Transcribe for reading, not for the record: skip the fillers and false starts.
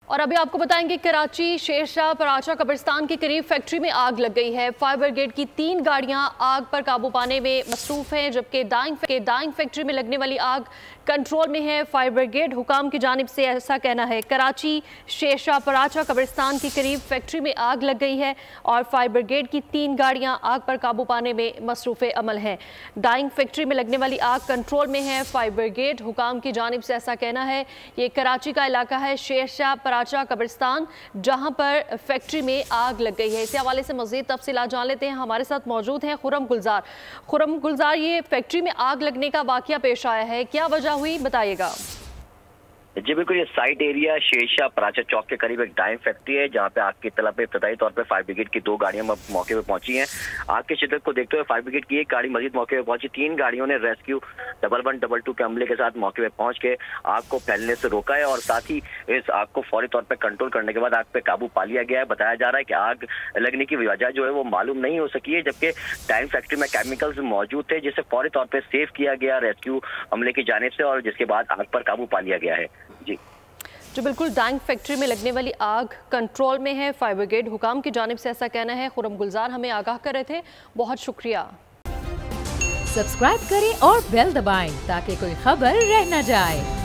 और अभी आपको बताएंगे कराची शेरशाह पराचा कब्रिस्तान के करीब फैक्ट्री में आग लग गई है। फायर ब्रिगेड की 3 गाड़ियां आग पर काबू पाने में मसरूफ हैं, जबकि डाइंग फैक्ट्री में लगने वाली आग कंट्रोल में है। फायर ब्रिगेड हुकाम की जानिब से ऐसा कहना है। कराची शेरशाह पराचा कब्रिस्तान के करीब फैक्ट्री में आग लग गई है और फायर ब्रिगेड की 3 गाड़ियां आग पर काबू पाने में मसरूफ अमल हैं। डाइंग फैक्ट्री में लगने वाली आग कंट्रोल में है। फायर ब्रिगेड हुकाम की जानिब से ऐसा कहना है। ये कराची का इलाका है शेरशाह पराचा कब्रिस्तान, जहां पर फैक्ट्री में आग लग गई है। इसी हवाले से मज़ीद तफसीलात जान लेते हैं। हमारे साथ मौजूद हैं खुर्रम गुलजार। ये फैक्ट्री में आग लगने का वाकया पेश आया है, क्या वजह हुई, बताइएगा। जी बिल्कुल, ये साइट एरिया शेरशाह पराचा चौक के करीब एक डाइंग फैक्ट्री है, जहां पे आग की इत्तला पे इब्तदाई तौर पे फायर ब्रिगेड की 2 गाड़ियां मौके पे पहुंची हैं। आग की शिद्दत को देखते हुए फायर ब्रिगेड की एक गाड़ी मजीद मौके पे पहुंची। 3 गाड़ियों ने रेस्क्यू 1112 के अमले के साथ मौके पे पहुंच के आग को फैलने से रोका है और साथ ही इस आग को फौरी तौर पर कंट्रोल करने के बाद आग पे काबू पा लिया गया है। बताया जा रहा है कि आग लगने की वजह जो है वो मालूम नहीं हो सकी है, जबकि डाइंग फैक्ट्री में केमिकल्स मौजूद थे जिसे फौरी तौर पर सेव किया गया रेस्क्यू अमले की जानिब से, और जिसके बाद आग पर काबू पा लिया गया है। जी जो बिल्कुल डाइंग फैक्ट्री में लगने वाली आग कंट्रोल में है। फायर ब्रिगेड हुकाम की जानिब से ऐसा कहना है। खुर्रम गुलजार हमें आगाह कर रहे थे, बहुत शुक्रिया। सब्सक्राइब करें और बेल दबाएं ताकि कोई खबर रह न जाए।